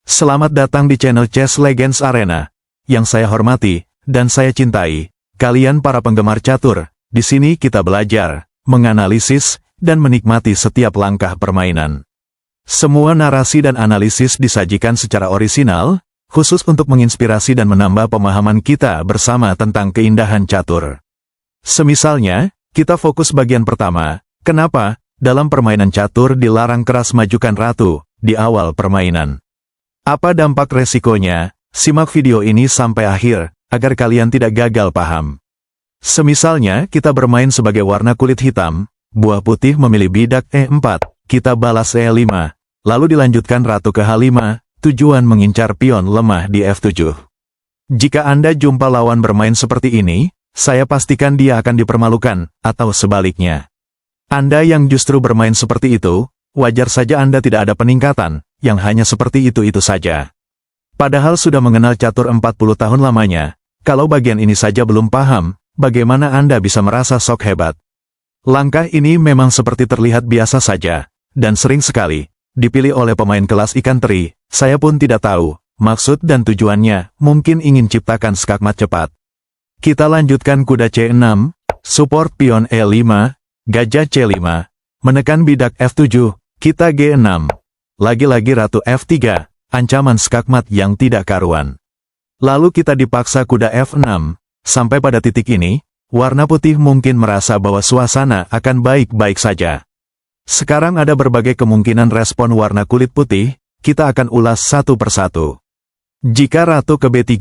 Selamat datang di channel Chess Legends Arena. Yang saya hormati, dan saya cintai, kalian para penggemar catur. Di sini kita belajar, menganalisis, dan menikmati setiap langkah permainan. Semua narasi dan analisis disajikan secara orisinal, khusus untuk menginspirasi dan menambah pemahaman kita bersama tentang keindahan catur. Semisalnya, kita fokus bagian pertama, kenapa, dalam permainan catur dilarang keras majukan ratu, di awal permainan. Apa dampak resikonya? Simak video ini sampai akhir, agar kalian tidak gagal paham. Semisalnya, kita bermain sebagai warna kulit hitam, buah putih memilih bidak E4, kita balas E5, lalu dilanjutkan ratu ke H5, tujuan mengincar pion lemah di F7. Jika Anda jumpa lawan bermain seperti ini, saya pastikan dia akan dipermalukan, atau sebaliknya. Anda yang justru bermain seperti itu, wajar saja Anda tidak ada peningkatan, yang hanya seperti itu saja. Padahal sudah mengenal catur 40 tahun lamanya, kalau bagian ini saja belum paham, bagaimana Anda bisa merasa sok hebat? Langkah ini memang seperti terlihat biasa saja, dan sering sekali dipilih oleh pemain kelas ikan teri. Saya pun tidak tahu maksud dan tujuannya, mungkin ingin ciptakan skakmat cepat. Kita lanjutkan kuda C6, support pion E5, gajah C5, menekan bidak F7, kita G6. Lagi-lagi ratu F3, ancaman skakmat yang tidak karuan. Lalu kita dipaksa kuda F6, sampai pada titik ini, warna putih mungkin merasa bahwa suasana akan baik-baik saja. Sekarang ada berbagai kemungkinan respon warna kulit putih, kita akan ulas satu persatu. Jika ratu ke B3,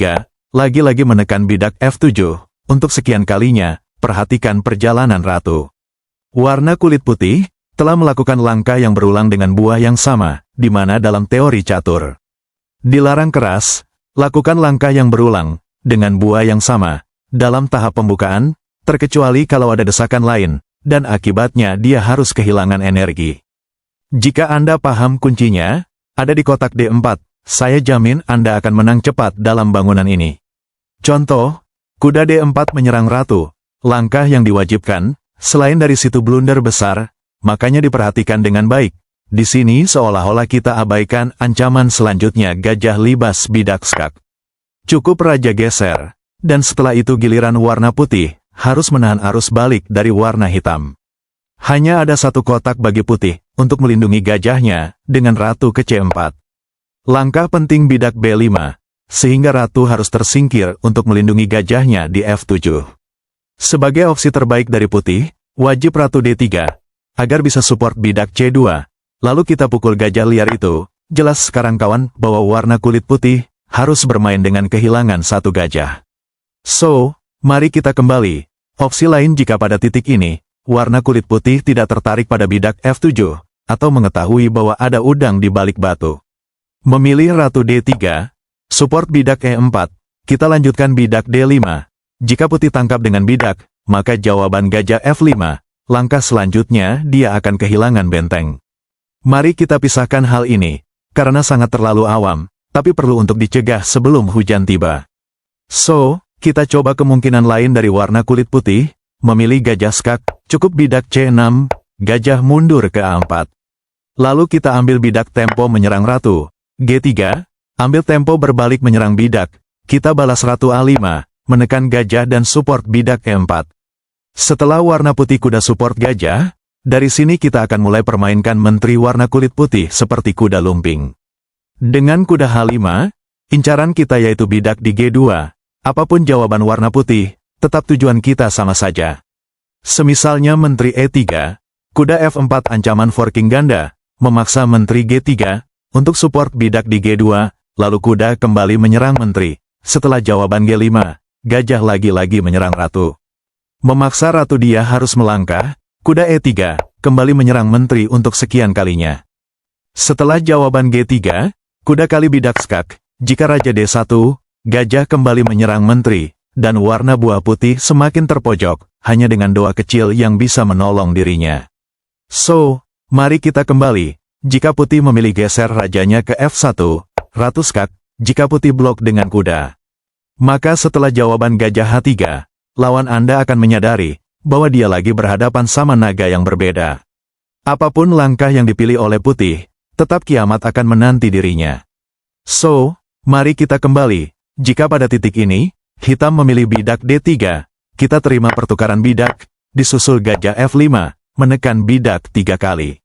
lagi-lagi menekan bidak F7, untuk sekian kalinya, perhatikan perjalanan ratu. Warna kulit putih telah melakukan langkah yang berulang dengan buah yang sama, di mana dalam teori catur dilarang keras, lakukan langkah yang berulang, dengan buah yang sama, dalam tahap pembukaan, terkecuali kalau ada desakan lain, dan akibatnya dia harus kehilangan energi. Jika Anda paham kuncinya, ada di kotak D4, saya jamin Anda akan menang cepat dalam bangunan ini. Contoh, kuda D4 menyerang ratu, langkah yang diwajibkan, selain dari situ blunder besar, makanya diperhatikan dengan baik. Di sini seolah-olah kita abaikan ancaman selanjutnya gajah libas bidak skak. Cukup raja geser, dan setelah itu giliran warna putih, harus menahan arus balik dari warna hitam. Hanya ada satu kotak bagi putih, untuk melindungi gajahnya, dengan ratu ke C4. Langkah penting bidak B5, sehingga ratu harus tersingkir untuk melindungi gajahnya di F7. Sebagai opsi terbaik dari putih, wajib ratu D3, agar bisa support bidak C2, lalu kita pukul gajah liar itu. Jelas sekarang kawan bahwa warna kulit putih harus bermain dengan kehilangan satu gajah. So, mari kita kembali. Opsi lain jika pada titik ini, warna kulit putih tidak tertarik pada bidak F7, atau mengetahui bahwa ada udang di balik batu. Memilih ratu D3, support bidak E4, kita lanjutkan bidak D5. Jika putih tangkap dengan bidak, maka jawaban gajah F5. Langkah selanjutnya, dia akan kehilangan benteng. Mari kita pisahkan hal ini, karena sangat terlalu awam, tapi perlu untuk dicegah sebelum hujan tiba. So, kita coba kemungkinan lain dari warna kulit putih, memilih gajah skak, cukup bidak C6, gajah mundur ke A4. Lalu kita ambil bidak tempo menyerang ratu, G3, ambil tempo berbalik menyerang bidak, kita balas ratu A5, menekan gajah dan support bidak E4. Setelah warna putih kuda support gajah, dari sini kita akan mulai permainkan menteri warna kulit putih seperti kuda lumping. Dengan kuda H5, incaran kita yaitu bidak di G2, apapun jawaban warna putih, tetap tujuan kita sama saja. Semisalnya menteri E3, kuda F4 ancaman forking ganda, memaksa menteri G3, untuk support bidak di G2, lalu kuda kembali menyerang menteri. Setelah jawaban G5, gajah lagi-lagi menyerang ratu. Memaksa ratu dia harus melangkah, kuda E3, kembali menyerang menteri untuk sekian kalinya. Setelah jawaban G3, kuda kali bidak skak, jika raja D1, gajah kembali menyerang menteri, dan warna buah putih semakin terpojok, hanya dengan doa kecil yang bisa menolong dirinya. So, mari kita kembali, jika putih memilih geser rajanya ke F1, ratu skak, jika putih blok dengan kuda. Maka setelah jawaban gajah H3, lawan Anda akan menyadari bahwa dia lagi berhadapan sama naga yang berbeda. Apapun langkah yang dipilih oleh putih, tetap kiamat akan menanti dirinya. So, mari kita kembali. Jika pada titik ini, hitam memilih bidak D3, kita terima pertukaran bidak, disusul gajah F5, menekan bidak 3 kali.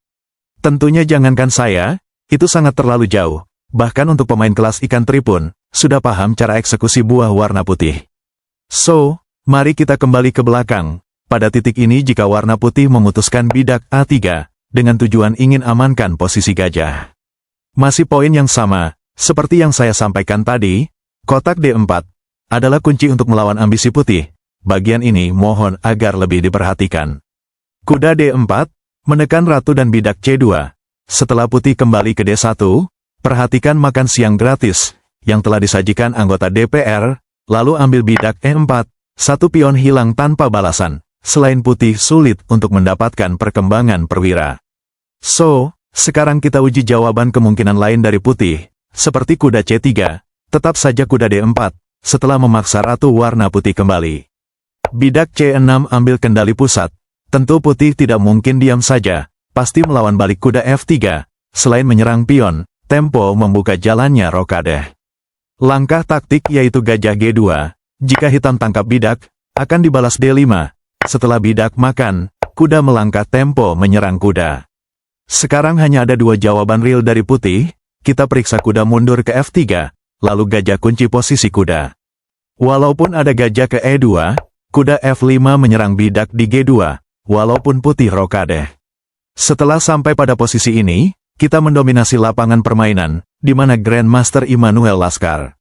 Tentunya jangankan saya, itu sangat terlalu jauh. Bahkan untuk pemain kelas ikan teri pun, sudah paham cara eksekusi buah warna putih. So, mari kita kembali ke belakang. Pada titik ini jika warna putih memutuskan bidak A3, dengan tujuan ingin amankan posisi gajah. Masih poin yang sama, seperti yang saya sampaikan tadi, kotak D4 adalah kunci untuk melawan ambisi putih. Bagian ini mohon agar lebih diperhatikan. Kuda D4, menekan ratu dan bidak C2. Setelah putih kembali ke D1, perhatikan makan siang gratis, yang telah disajikan anggota DPR, lalu ambil bidak E4, satu pion hilang tanpa balasan. Selain putih sulit untuk mendapatkan perkembangan perwira. So, sekarang kita uji jawaban kemungkinan lain dari putih, seperti kuda C3, tetap saja kuda D4, setelah memaksa ratu warna putih kembali. Bidak C6 ambil kendali pusat, tentu putih tidak mungkin diam saja, pasti melawan balik kuda F3, selain menyerang pion, tempo membuka jalannya rokade. Langkah taktik yaitu gajah G2, jika hitam tangkap bidak, akan dibalas D5, setelah bidak makan, kuda melangkah tempo menyerang kuda. Sekarang hanya ada 2 jawaban real dari putih, kita periksa kuda mundur ke F3, lalu gajah kunci posisi kuda. Walaupun ada gajah ke E2, kuda F5 menyerang bidak di G2, walaupun putih rokade. Setelah sampai pada posisi ini, kita mendominasi lapangan permainan, di mana Grandmaster Immanuel Laskar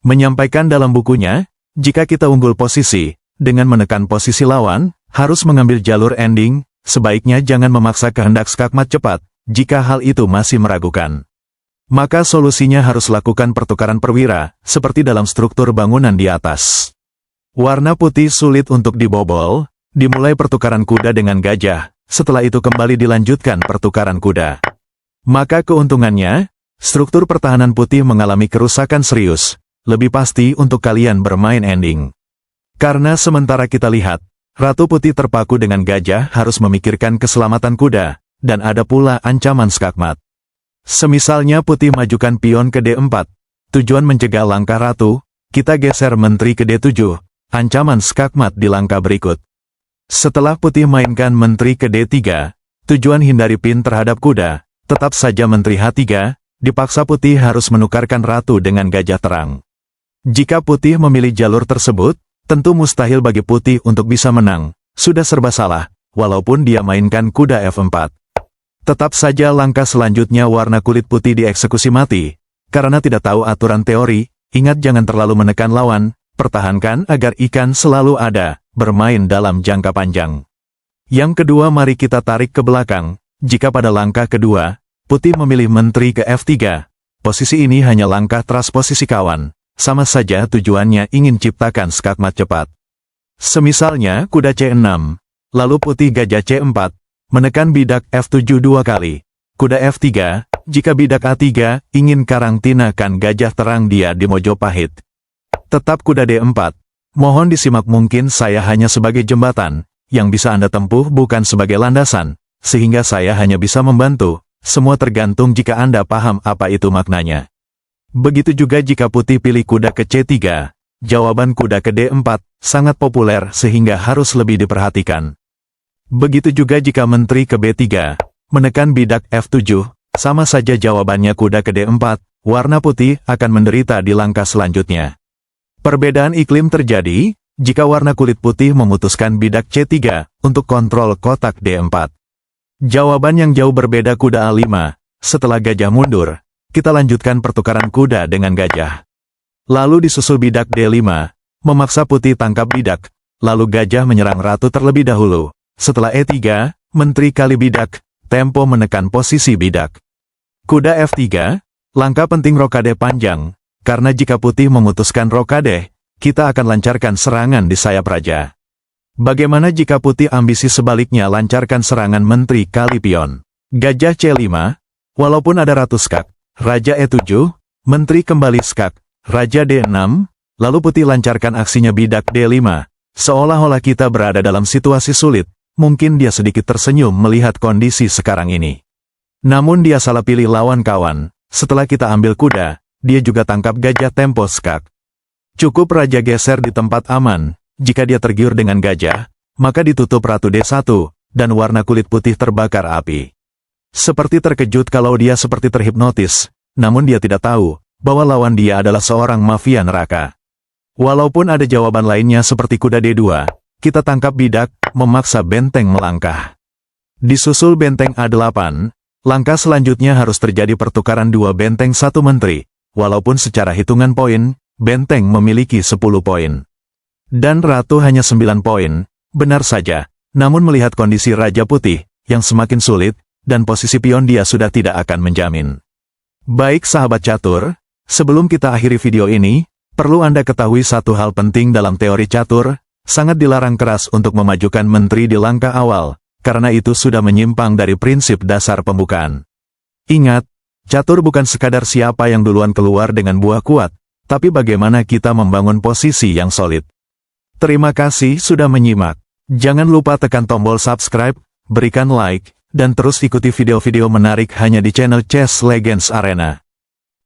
menyampaikan dalam bukunya, jika kita unggul posisi, dengan menekan posisi lawan, harus mengambil jalur ending, sebaiknya jangan memaksa kehendak skakmat cepat, jika hal itu masih meragukan. Maka solusinya harus lakukan pertukaran perwira, seperti dalam struktur bangunan di atas. Warna putih sulit untuk dibobol, dimulai pertukaran kuda dengan gajah, setelah itu kembali dilanjutkan pertukaran kuda. Maka keuntungannya, struktur pertahanan putih mengalami kerusakan serius, lebih pasti untuk kalian bermain ending. Karena sementara kita lihat, ratu putih terpaku dengan gajah harus memikirkan keselamatan kuda, dan ada pula ancaman skakmat. Semisalnya putih majukan pion ke D4, tujuan mencegah langkah ratu, kita geser menteri ke D7, ancaman skakmat di langkah berikut. Setelah putih mainkan menteri ke D3, tujuan hindari pin terhadap kuda, tetap saja menteri H3, dipaksa putih harus menukarkan ratu dengan gajah terang. Jika putih memilih jalur tersebut, tentu mustahil bagi putih untuk bisa menang, sudah serba salah, walaupun dia mainkan kuda F4. Tetap saja langkah selanjutnya warna kulit putih dieksekusi mati, karena tidak tahu aturan teori, ingat jangan terlalu menekan lawan, pertahankan agar ikan selalu ada, bermain dalam jangka panjang. Yang kedua mari kita tarik ke belakang, jika pada langkah kedua, putih memilih menteri ke F3, posisi ini hanya langkah transposisi kawan. Sama saja tujuannya ingin ciptakan skakmat cepat. Semisalnya kuda C6, lalu putih gajah C4, menekan bidak F7 2 kali. Kuda F3, jika bidak A3, ingin karantinakan gajah terang dia di Mojopahit. Tetap kuda D4, mohon disimak mungkin saya hanya sebagai jembatan, yang bisa Anda tempuh bukan sebagai landasan, sehingga saya hanya bisa membantu, semua tergantung jika Anda paham apa itu maknanya. Begitu juga jika putih pilih kuda ke C3, jawaban kuda ke D4 sangat populer sehingga harus lebih diperhatikan. Begitu juga jika menteri ke B3, menekan bidak F7, sama saja jawabannya kuda ke D4, warna putih akan menderita di langkah selanjutnya. Perbedaan iklim terjadi, jika warna kulit putih memutuskan bidak C3 untuk kontrol kotak D4. Jawaban yang jauh berbeda kuda A5, setelah gajah mundur. Kita lanjutkan pertukaran kuda dengan gajah. Lalu disusul bidak D5, memaksa putih tangkap bidak, lalu gajah menyerang ratu terlebih dahulu. Setelah E3, menteri kali bidak, tempo menekan posisi bidak. Kuda F3, langkah penting rokade panjang, karena jika putih memutuskan rokade, kita akan lancarkan serangan di sayap raja. Bagaimana jika putih ambisi sebaliknya lancarkan serangan menteri kali pion? Gajah C5, walaupun ada ratu skak, Raja E7, menteri kembali skak, Raja D6, lalu putih lancarkan aksinya bidak D5, seolah-olah kita berada dalam situasi sulit, mungkin dia sedikit tersenyum melihat kondisi sekarang ini. Namun dia salah pilih lawan kawan, setelah kita ambil kuda, dia juga tangkap gajah tempo skak. Cukup raja geser di tempat aman, jika dia tergiur dengan gajah, maka ditutup Ratu D1, dan warna kulit putih terbakar api. Seperti terkejut kalau dia seperti terhipnotis, namun dia tidak tahu, bahwa lawan dia adalah seorang mafia neraka. Walaupun ada jawaban lainnya seperti kuda D2, kita tangkap bidak, memaksa benteng melangkah. Disusul benteng A8, langkah selanjutnya harus terjadi pertukaran dua benteng satu menteri, walaupun secara hitungan poin, benteng memiliki 10 poin. Dan Ratu hanya 9 poin, benar saja, namun melihat kondisi Raja Putih, yang semakin sulit, dan posisi pion dia sudah tidak akan menjamin. Baik sahabat catur, sebelum kita akhiri video ini, perlu Anda ketahui satu hal penting dalam teori catur, sangat dilarang keras untuk memajukan menteri di langkah awal, karena itu sudah menyimpang dari prinsip dasar pembukaan. Ingat, catur bukan sekadar siapa yang duluan keluar dengan buah kuat, tapi bagaimana kita membangun posisi yang solid. Terima kasih sudah menyimak. Jangan lupa tekan tombol subscribe, berikan like, dan terus ikuti video-video menarik hanya di channel Chess Legends Arena.